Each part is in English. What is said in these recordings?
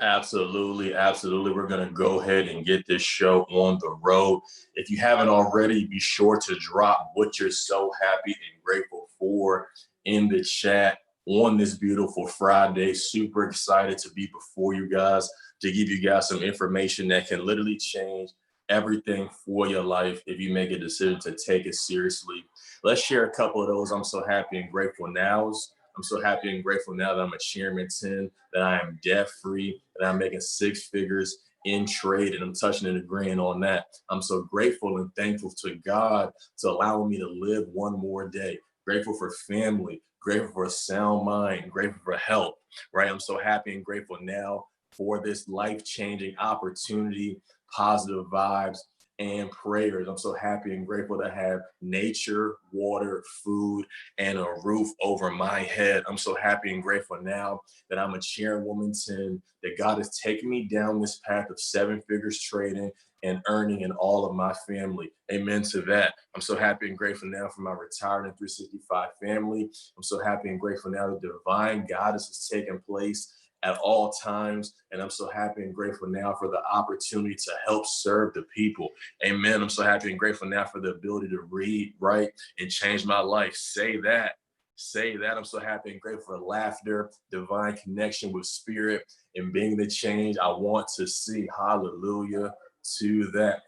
Absolutely, absolutely. We're going to go ahead and get this show on the road. If you haven't already, be sure to drop what you're so happy and grateful for in the chat on this beautiful Friday. Super excited to be before you guys to give you guys some information that can literally change everything for your life if you make a decision to take it seriously. Let's share a couple of those. I'm so happy and grateful nows. I'm so happy and grateful now that I'm a chairman 10, that I am debt free, that I'm making six figures in trade, and I'm touching and agreeing on that. I'm so grateful and thankful to God to allow me to live one more day. Grateful for family, grateful for a sound mind, grateful for health, right? I'm so happy and grateful now for this life-changing opportunity, positive vibes, and prayers. I'm so happy and grateful to have nature, water, food, and a roof over my head. I'm so happy and grateful now that I'm a chairwoman 10, that God has taken me down this path of seven figures trading and earning in all of my family. Amen to that. I'm so happy and grateful now for my retired and 365 family. I'm so happy and grateful now that divine guidance is taking place at all times. And I'm so happy and grateful now for the opportunity to help serve the people. Amen. I'm so happy and grateful now for the ability to read, write, and change my life. Say that. Say that. I'm so happy and grateful for laughter, divine connection with spirit, and being the change I want to see. Hallelujah to that.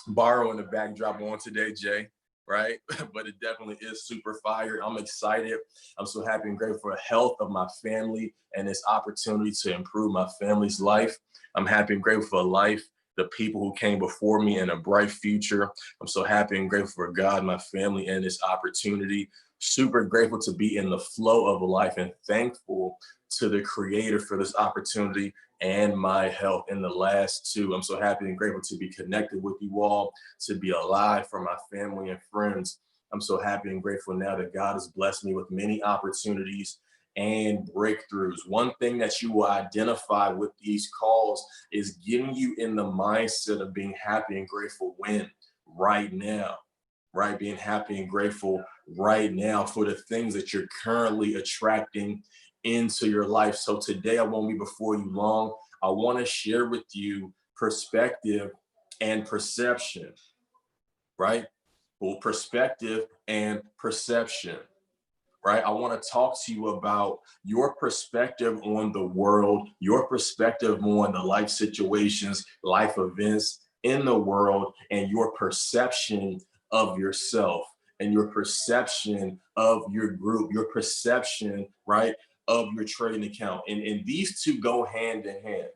Borrowing the backdrop on today, Jay, right? But it definitely is super fire. I'm excited. I'm so happy and grateful for the health of my family and this opportunity to improve my family's life. I'm happy and grateful for life, the people who came before me, and a bright future. I'm so happy and grateful for God, my family, and this opportunity. Super grateful to be in the flow of life and thankful to the creator for this opportunity and my health in the last two. I'm so happy and grateful to be connected with you all, to be alive for my family and friends. I'm so happy and grateful now that God has blessed me with many opportunities and breakthroughs. One thing that you will identify with these calls is getting you in the mindset of being happy and grateful when right now, right? Being happy and grateful right now for the things that you're currently attracting into your life. So today I won't be before you long. I want to share with you perspective and perception, right? Well, perspective and perception, right? I want to talk to you about your perspective on the world, your perspective on the life situations, life events in the world, and your perception of yourself and your perception of your group, your perception, right, of your trading account. And these two go hand in hand,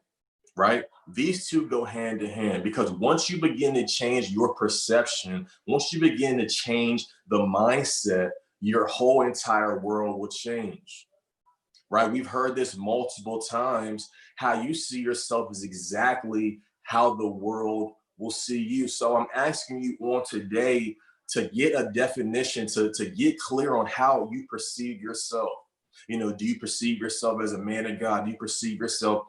right? These two go hand in hand because once you begin to change your perception, once you begin to change the mindset, your whole entire world will change, right? We've heard this multiple times. How you see yourself is exactly how the world will see you. So I'm asking you on today to get a definition, to get clear on how you perceive yourself. You know, do you perceive yourself as a man of God? Do you perceive yourself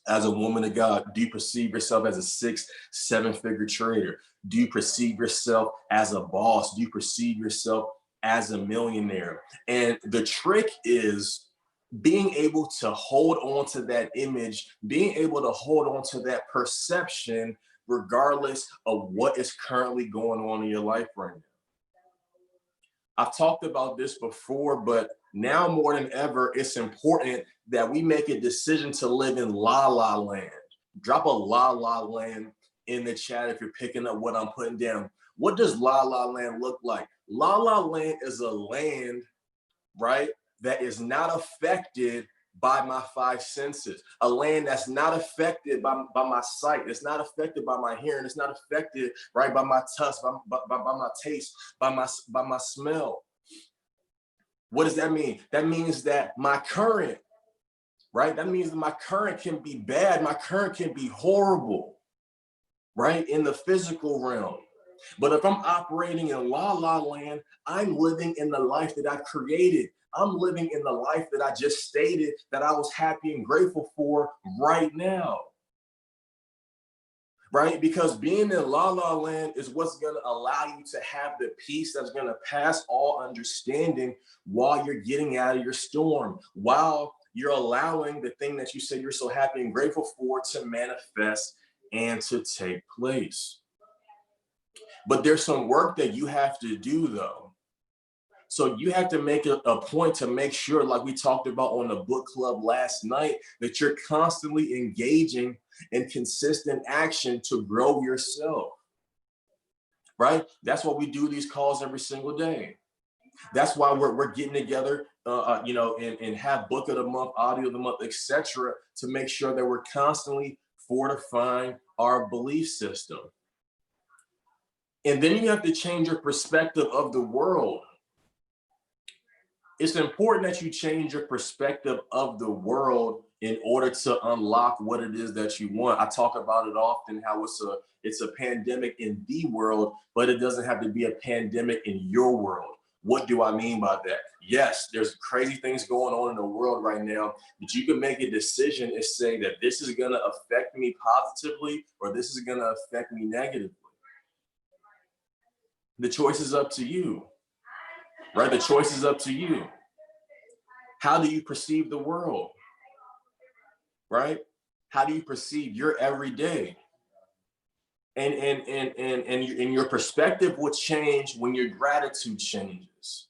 as a woman of God? Do you perceive yourself as a six, seven-figure trader? Do you perceive yourself as a boss? Do you perceive yourself as a millionaire? And the trick is being able to hold on to that image, being able to hold on to that perception, regardless of what is currently going on in your life right now. I've talked about this before, but now more than ever, it's important that we make a decision to live in la la land. Drop a la la land in the chat if you're picking up what I'm putting down. What does la la land look like? La la land is a land, right, that is not affected by my five senses, a land that's not affected by my sight, it's not affected by my hearing, it's not affected, right, by my touch, by my taste, by my smell. What does that mean? That means that my current, right, that means that my current can be bad, my current can be horrible, right, in the physical realm. But if I'm operating in la la land, I'm living in the life that I've created. I'm living in the life that I just stated that I was happy and grateful for right now. Right? Because being in la la land is what's going to allow you to have the peace that's going to pass all understanding while you're getting out of your storm, while you're allowing the thing that you said you're so happy and grateful for to manifest and to take place. But there's some work that you have to do though. So you have to make a point to make sure, like we talked about on the book club last night, that you're constantly engaging in consistent action to grow yourself, right? That's why we do these calls every single day. That's why we're getting together, and have book of the month, audio of the month, etc., to make sure that we're constantly fortifying our belief system. And then you have to change your perspective of the world. It's important that you change your perspective of the world in order to unlock what it is that you want. I talk about it often, how it's a pandemic in the world, but it doesn't have to be a pandemic in your world. What do I mean by that? Yes, there's crazy things going on in the world right now, but you can make a decision and say that this is going to affect me positively or this is going to affect me negatively. The choice is up to you, right? The choice is up to you. How do you perceive the world, right? How do you perceive your everyday? And your perspective will change when your gratitude changes.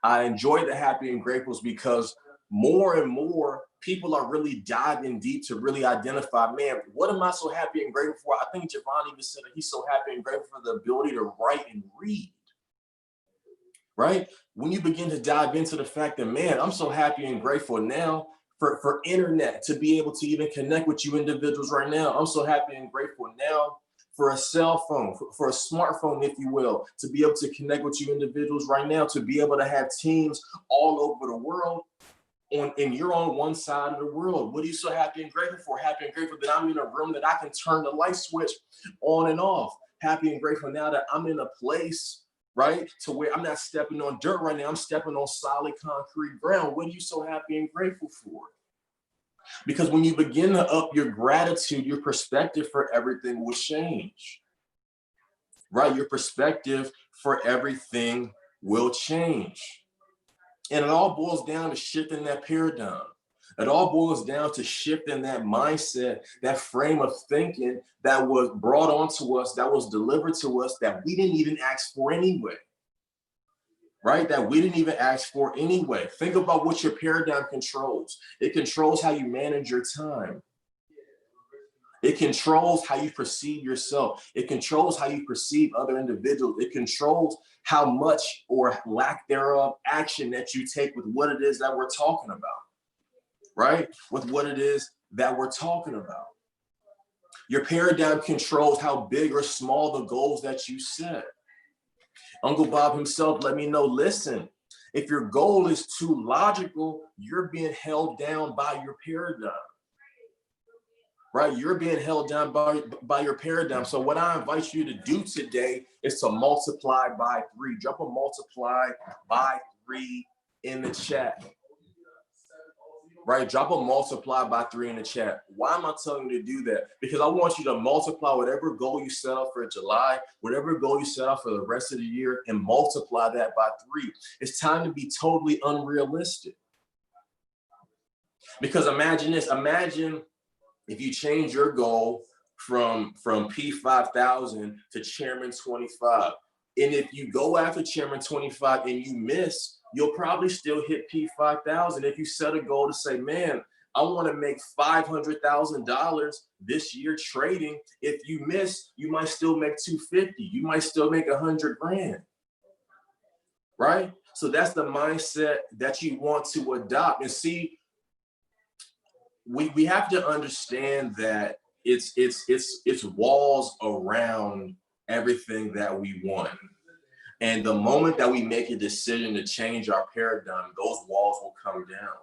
I enjoy the happy and gratefuls because more and more people are really diving deep to really identify, man, what am I so happy and grateful for? I think Javon even said that he's so happy and grateful for the ability to write and read, right? When you begin to dive into the fact that, man, I'm so happy and grateful now for internet, to be able to even connect with you individuals right now. I'm so happy and grateful now for a cell phone, for a smartphone, if you will, to be able to connect with you individuals right now, to be able to have teams all over the world, and you're on one side of the world. What are you so happy and grateful for? Happy and grateful that I'm in a room that I can turn the light switch on and off. Happy and grateful now that I'm in a place, right, to where I'm not stepping on dirt right now. I'm stepping on solid concrete ground. What are you so happy and grateful for? Because when you begin to up your gratitude, your perspective for everything will change, right? Your perspective for everything will change. And it all boils down to shifting that paradigm. It all boils down to shifting that mindset, that frame of thinking that was brought onto us, that was delivered to us, that we didn't even ask for anyway. Right? That we didn't even ask for anyway. Think about what your paradigm controls. It controls how you manage your time. It controls how you perceive yourself. It controls how you perceive other individuals. It controls how much or lack thereof action that you take with what it is that we're talking about, right? With what it is that we're talking about. Your paradigm controls how big or small the goals that you set. Uncle Bob himself let me know, listen, if your goal is too logical, you're being held down by your paradigm, right? You're being held down by your paradigm. So what I invite you to do today is to multiply by 3. Drop a multiply by 3 in the chat, right? Drop a multiply by 3 in the chat. Why am I telling you to do that? Because I want you to multiply whatever goal you set up for July, whatever goal you set up for the rest of the year, and multiply that by 3. It's time to be totally unrealistic. Because imagine this, imagine if you change your goal from P5000 to Chairman 25. And if you go after Chairman 25 and you miss, you'll probably still hit P5000. If you set a goal to say, man, I want to make $500,000 this year trading. If you miss, you might still make 250. You might still make 100 grand, right? So that's the mindset that you want to adopt. And see, we have to understand that it's walls around everything that we want. And the moment that we make a decision to change our paradigm, those walls will come down.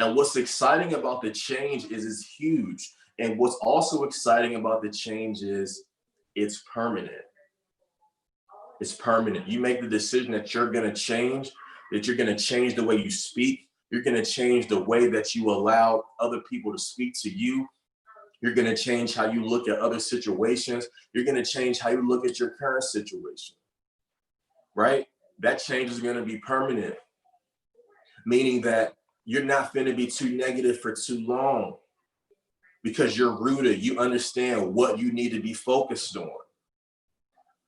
And what's exciting about the change is it's huge. And what's also exciting about the change is it's permanent. It's permanent. You make the decision that you're going to change, that you're going to change the way you speak. You're going to change the way that you allow other people to speak to you. You're going to change how you look at other situations. You're going to change how you look at your current situation, right? That change is going to be permanent, meaning that you're not going to be too negative for too long because you're rooted. You understand what you need to be focused on.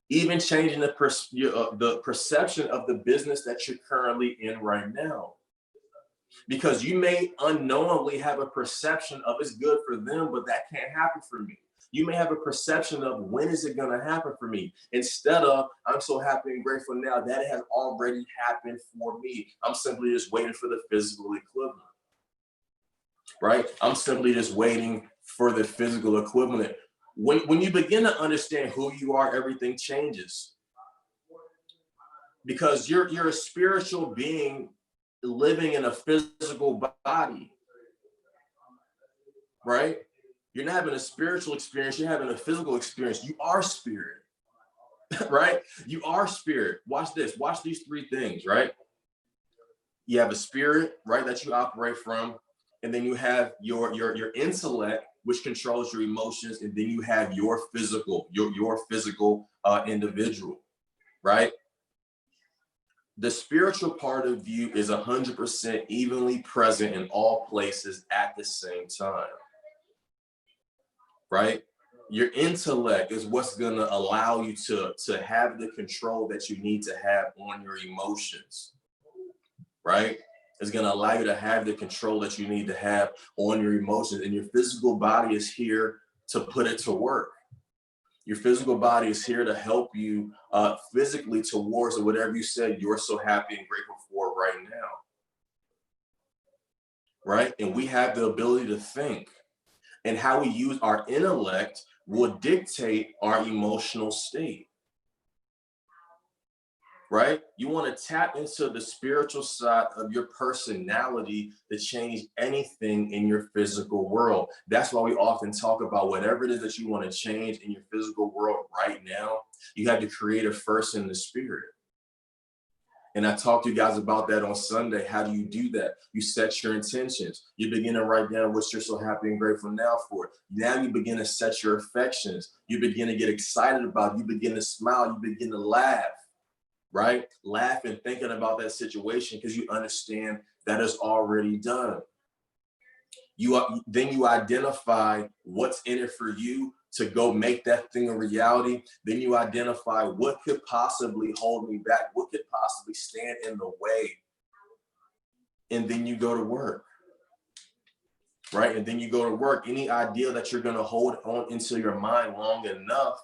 Even changing the perception of the business that you're currently in right now. Because you may unknowingly have a perception of it's good for them, but that can't happen for me. You may have a perception of when is it going to happen for me, instead of I'm so happy and grateful now that it has already happened for me. I'm simply just waiting for the physical equivalent, right? I'm simply just waiting for the physical equivalent. When you begin to understand who you are, everything changes, because you're a spiritual being living in a physical body, right? You're not having a spiritual experience, you're having a physical experience. You are spirit, right? You are spirit. Watch this, watch these three things, right? You have a spirit, right, that you operate from, and then you have your intellect, which controls your emotions, and then you have your physical, your physical individual, right? The spiritual part of you is 100% evenly present in all places at the same time, right? Your intellect is what's going to allow you to have the control that you need to have on your emotions, right? It's going to allow you to have the control that you need to have on your emotions, and your physical body is here to put it to work. Your physical body is here to help you physically towards whatever you said you're so happy and grateful for right now, right? And we have the ability to think, and how we use our intellect will dictate our emotional state, right? You want to tap into the spiritual side of your personality to change anything in your physical world. That's why we often talk about whatever it is that you want to change in your physical world right now, you have to create it first in the spirit. And I talked to you guys about that on Sunday. How do you do that? You set your intentions. You begin to write down what you're so happy and grateful now for. Now you begin to set your affections. You begin to get excited about it. You begin to smile. You begin to laugh, right? Laughing, thinking about that situation because you understand that it's already done. Then you identify what's in it for you to go make that thing a reality. Then you identify what could possibly hold me back, what could possibly stand in the way. And then you go to work, right? And then you go to work. Any idea that you're going to hold on into your mind long enough,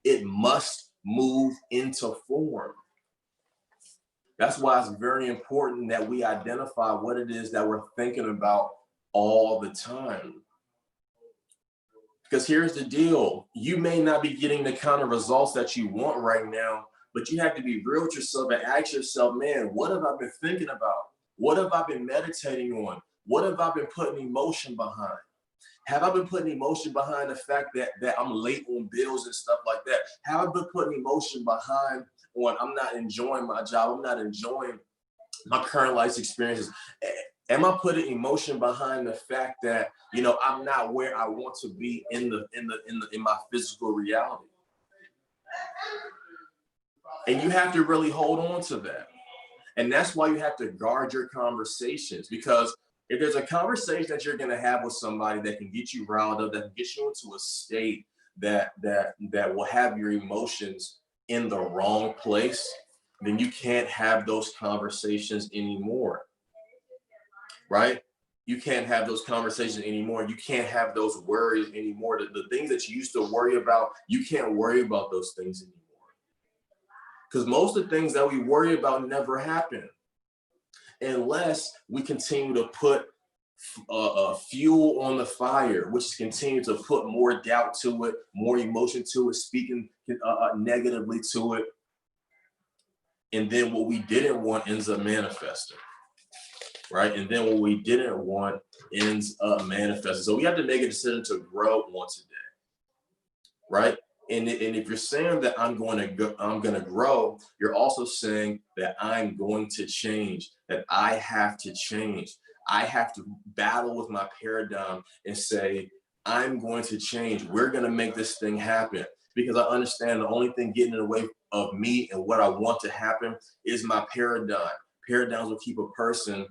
it must move into form. That's why it's very important that we identify what it is that we're thinking about all the time. Because here's the deal, you may not be getting the kind of results that you want right now, but you have to be real with yourself and ask yourself, man, what have I been thinking about? What have I been meditating on? What have I been putting emotion behind? Have I been putting emotion behind the fact that I'm late on bills and stuff like that? Have I been putting emotion behind on I'm not enjoying my job, I'm not enjoying my current life experiences? Am I putting emotion behind the fact that, you know, I'm not where I want to be in my physical reality? And you have to really hold on to that. And that's why you have to guard your conversations, because if there's a conversation that you're going to have with somebody that can get you riled up, that can get you into a state that will have your emotions in the wrong place, then you can't have those conversations anymore. Right? You can't have those conversations anymore. You can't have those worries anymore. The things that you used to worry about, you can't worry about those things anymore. Because most of the things that we worry about never happen unless we continue to put fuel on the fire, which is continue to put more doubt to it, more emotion to it, speaking negatively to it. And then what we didn't want ends up manifesting. Right? And then what we didn't want ends up manifesting. So we have to make a decision to grow once a day, right? And if you're saying that I'm going to grow, you're also saying that I'm going to change, that I have to change. I have to battle with my paradigm and say, I'm going to change. We're going to make this thing happen, because I understand the only thing getting in the way of me and what I want to happen is my paradigm. Paradigms will keep a person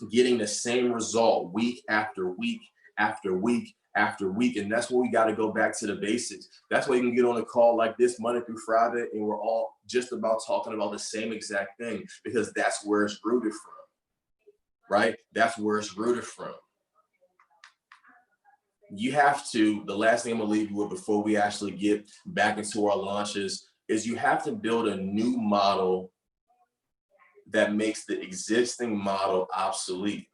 getting the same result week after week after week after week. And that's where we got to go back to the basics. That's why you can get on a call like this Monday through Friday, and we're all just about talking about the same exact thing, because that's where it's rooted from, right? That's where it's rooted from. You have to, the last thing I'm gonna leave you with before we actually get back into our launches, is you have to build a new model that makes the existing model obsolete.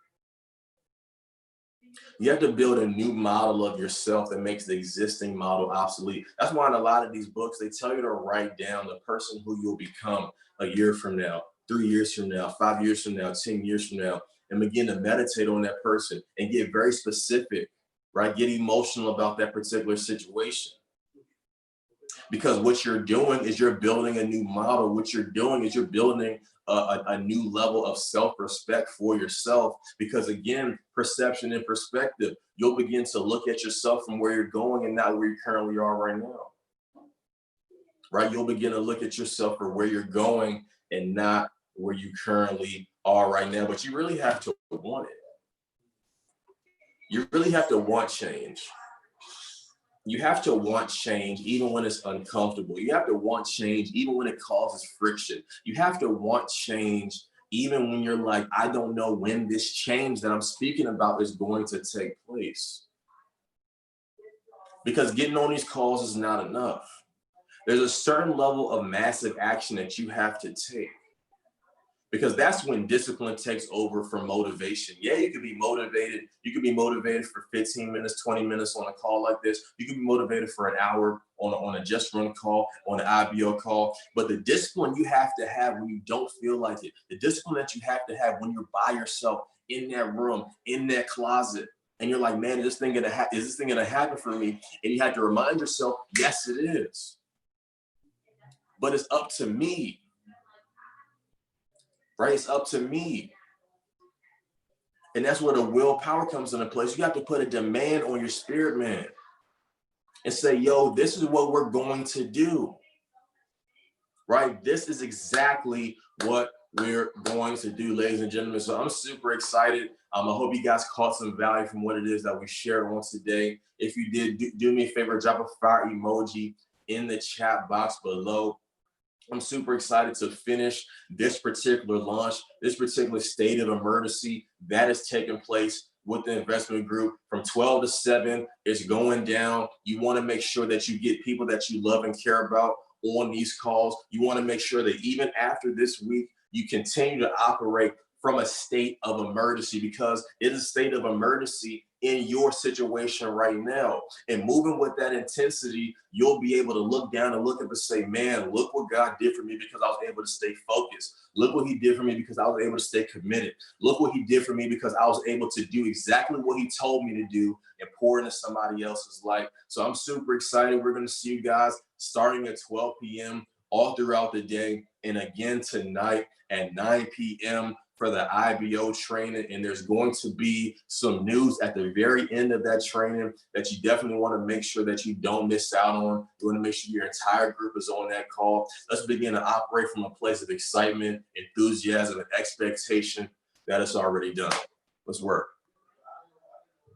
You have to build a new model of yourself that makes the existing model obsolete. That's why in a lot of these books, they tell you to write down the person who you'll become a year from now, 3 years from now, 5 years from now, 10 years from now, and begin to meditate on that person and get very specific, right? Get emotional about that particular situation. Because what you're doing is you're building a new model. What you're doing is you're building a new level of self-respect for yourself. Because again, perception and perspective, you'll begin to look at yourself from where you're going and not where you currently are right now. Right? You'll begin to look at yourself for where you're going and not where you currently are right now. But you really have to want it. You really have to want change. You have to want change even when it's uncomfortable. You have to want change even when it causes friction. You have to want change even when you're like, I don't know when this change that I'm speaking about is going to take place. Because getting on these calls is not enough. There's a certain level of massive action that you have to take. Because that's when discipline takes over from motivation. Yeah, you could be motivated. You could be motivated for 15 minutes, 20 minutes on a call like this. You could be motivated for an hour on a just run call, on an IBO call. But the discipline you have to have when you don't feel like it, the discipline that you have to have when you're by yourself in that room, in that closet, and you're like, man, is this thing gonna happen for me? And you have to remind yourself, yes, it is. But it's up to me. Right? It's up to me. And that's where the willpower comes into place. You have to put a demand on your spirit, man, and say, yo, this is what we're going to do. Right? This is exactly what we're going to do, ladies and gentlemen. So I'm super excited. I hope you guys caught some value from what it is that we shared on today. If you did, do me a favor, drop a fire emoji in the chat box below. I'm super excited to finish this particular launch, this particular state of emergency that is taking place with the investment group from 12 to 7. It's going down. You want to make sure that you get people that you love and care about on these calls. You want to make sure that even after this week, you continue to operate from a state of emergency, because it is a state of emergency in your situation right now. And moving with that intensity, you'll be able to look down and look up and say, man, look what God did for me because I was able to stay focused. Look what he did for me because I was able to stay committed. Look what he did for me because I was able to do exactly what he told me to do and pour into somebody else's life. So I'm super excited. We're going to see you guys starting at 12 p.m. all throughout the day. And again tonight at 9 p.m. for the IBO training. And there's going to be some news at the very end of that training that you definitely want to make sure that you don't miss out on. You want to make sure your entire group is on that call. Let's begin to operate from a place of excitement, enthusiasm, and expectation that it's already done. Let's work.